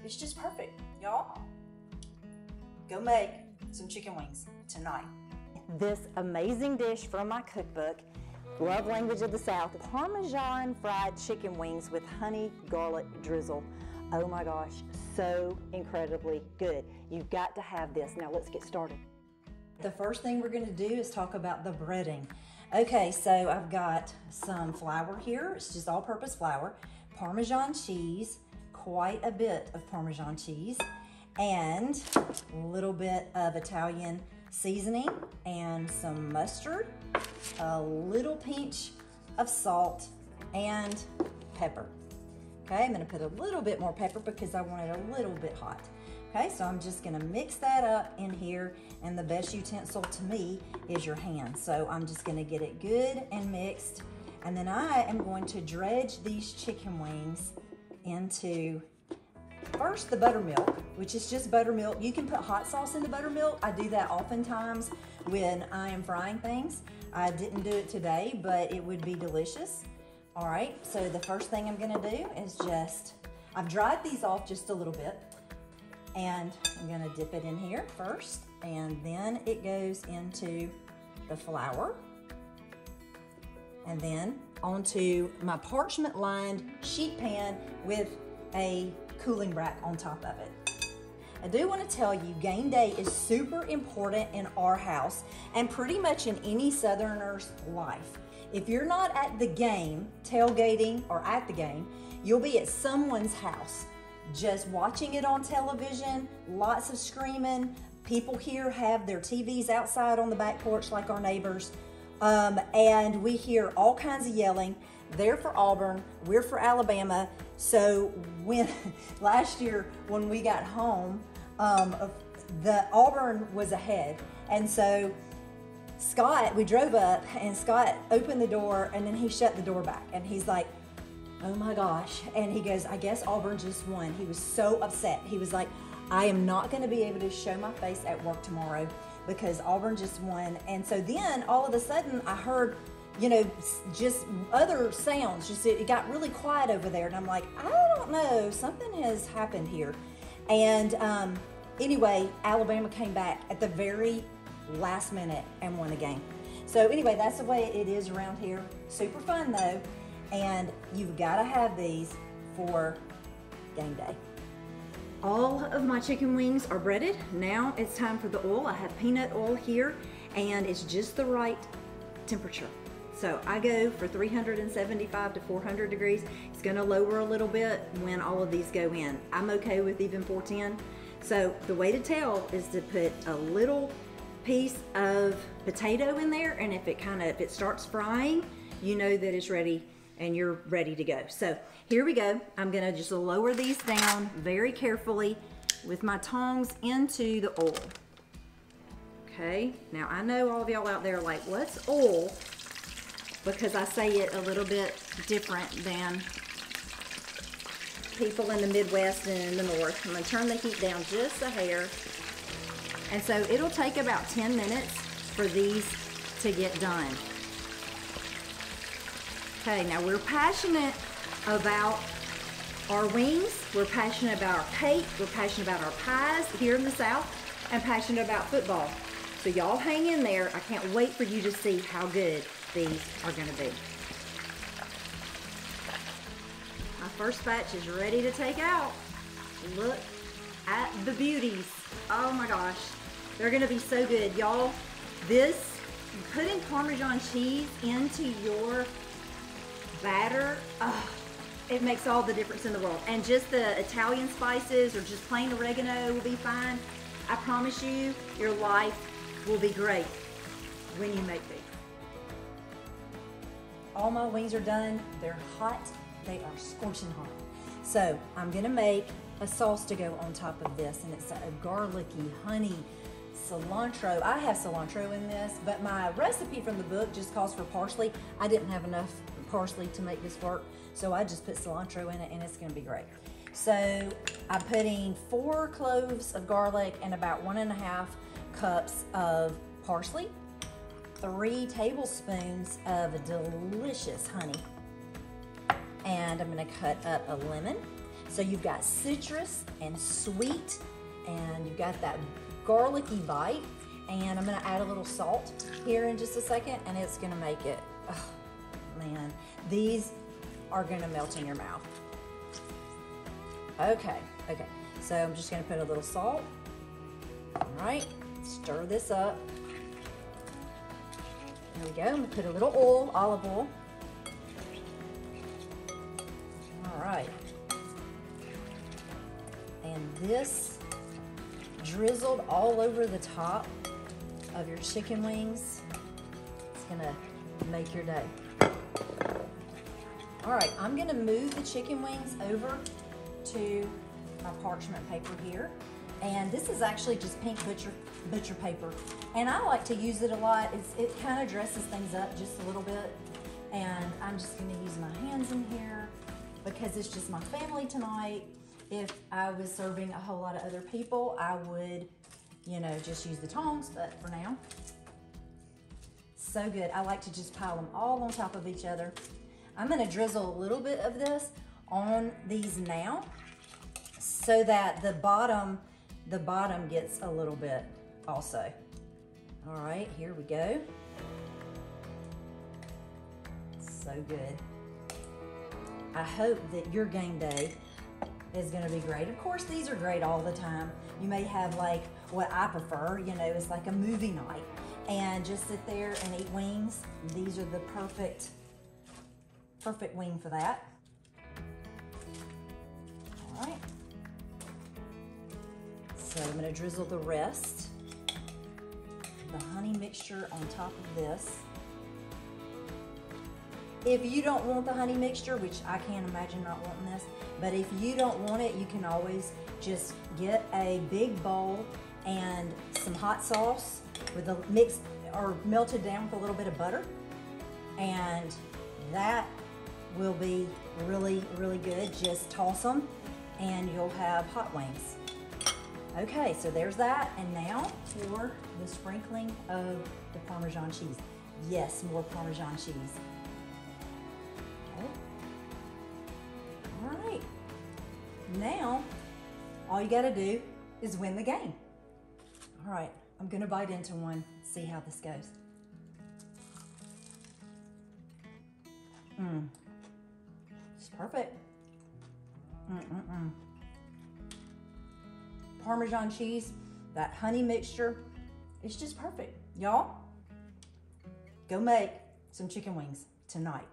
It's just perfect, y'all. Go make some chicken wings tonight. This amazing dish from my cookbook, Love Language of the South, Parmesan fried chicken wings with honey garlic drizzle. Oh my gosh, so incredibly good. You've got to have this. Now let's get started. The first thing we're gonna do is talk about the breading. Okay, so I've got some flour here. It's just all-purpose flour, Parmesan cheese, quite a bit of Parmesan cheese, and a little bit of Italian seasoning and some mustard, a little pinch of salt, and pepper. Okay, I'm gonna put a little bit more pepper because I want it a little bit hot. Okay, so I'm just gonna mix that up in here, and the best utensil to me is your hand. So I'm just gonna get it good and mixed, and then I am going to dredge these chicken wings into, first, the buttermilk, which is just buttermilk. You can put hot sauce in the buttermilk. I do that oftentimes when I am frying things. I didn't do it today, but it would be delicious. All right, so the first thing I'm gonna do is I've dried these off just a little bit, and I'm gonna dip it in here first, and then it goes into the flour, and then onto my parchment lined sheet pan with a cooling rack on top of it. I do want to tell you, game day is super important in our house and pretty much in any Southerner's life. If you're not at the game, tailgating, or at the game, you'll be at someone's house, just watching it on television, lots of screaming. People here have their TVs outside on the back porch like our neighbors, and we hear all kinds of yelling. They're for Auburn, we're for Alabama. So last year when we got home, the Auburn was ahead, and so Scott, we drove up, and Scott opened the door, and then he shut the door back, and he's like, oh my gosh, and he goes, I guess Auburn just won. He was so upset. He was like, I am not going to be able to show my face at work tomorrow because Auburn just won. And so then all of a sudden I heard, you know, just other sounds, just it got really quiet over there, and I'm like, I don't know, something has happened here. And anyway, Alabama came back at the very last minute and won the game. So anyway, that's the way it is around here. Super fun though, and you've got to have these for game day. All of my chicken wings are breaded. Now it's time for the oil. I have peanut oil here, and it's just the right temperature. So I go for 375 to 400 degrees. It's gonna lower a little bit when all of these go in. I'm okay with even 410. So the way to tell is to put a little piece of potato in there, and if it starts frying, you know that it's ready and you're ready to go. So here we go. I'm gonna just lower these down very carefully with my tongs into the oil. Okay, now I know all of y'all out there are like, what's oil? Because I say it a little bit different than people in the Midwest and in the North. I'm gonna turn the heat down just a hair. And so it'll take about 10 minutes for these to get done. Okay, now we're passionate about our wings, we're passionate about our cake, we're passionate about our pies here in the South, and passionate about football. So y'all hang in there. I can't wait for you to see how good these are gonna be. My first batch is ready to take out. Look at the beauties. Oh my gosh, they're gonna be so good. Y'all, putting Parmesan cheese into your batter, it makes all the difference in the world. And just the Italian spices or just plain oregano will be fine. I promise you, your life will be great when you make these. All my wings are done. They're hot. They are scorching hot. So I'm gonna make a sauce to go on top of this, and it's a garlicky, honey, cilantro. I have cilantro in this, but my recipe from the book just calls for parsley. I didn't have enough parsley to make this work, so I just put cilantro in it, and it's gonna be great. So I'm putting 4 cloves of garlic and about 1.5 cups of parsley, 3 tablespoons of delicious honey, and I'm gonna cut up a lemon. So you've got citrus and sweet, and you've got that garlicky bite. And I'm gonna add a little salt here in just a second, and it's gonna make it, oh man, these are gonna melt in your mouth. Okay, so I'm just gonna put a little salt. All right, stir this up. There we go, I'm gonna put a little oil, olive oil. All right. And this drizzled all over the top of your chicken wings, it's gonna make your day. All right, I'm gonna move the chicken wings over to my parchment paper here. And this is actually just pink butcher paper. And I like to use it a lot. It kind of dresses things up just a little bit. And I'm just gonna use my hands in here because it's just my family tonight. If I was serving a whole lot of other people, I would, you know, just use the tongs, but for now, so good. I like to just pile them all on top of each other. I'm gonna drizzle a little bit of this on these now so that the bottom gets a little bit also. All right, here we go. So good. I hope that your game day is gonna be great. Of course, these are great all the time. You may have like what I prefer, you know, it's like a movie night and just sit there and eat wings. These are the perfect wing for that. All right. So I'm gonna drizzle the rest, the honey mixture on top of this. If you don't want the honey mixture, which I can't imagine not wanting this, but if you don't want it, you can always just get a big bowl and some hot sauce with a mixed or melted down with a little bit of butter. And that will be really, really good. Just toss them and you'll have hot wings. Okay, so there's that. And now for the sprinkling of the Parmesan cheese. Yes, more Parmesan cheese. Okay. All right. Now, all you gotta do is win the game. All right, I'm gonna bite into one, see how this goes. It's perfect. Parmesan cheese, that honey mixture, it's just perfect. Y'all, go make some chicken wings tonight.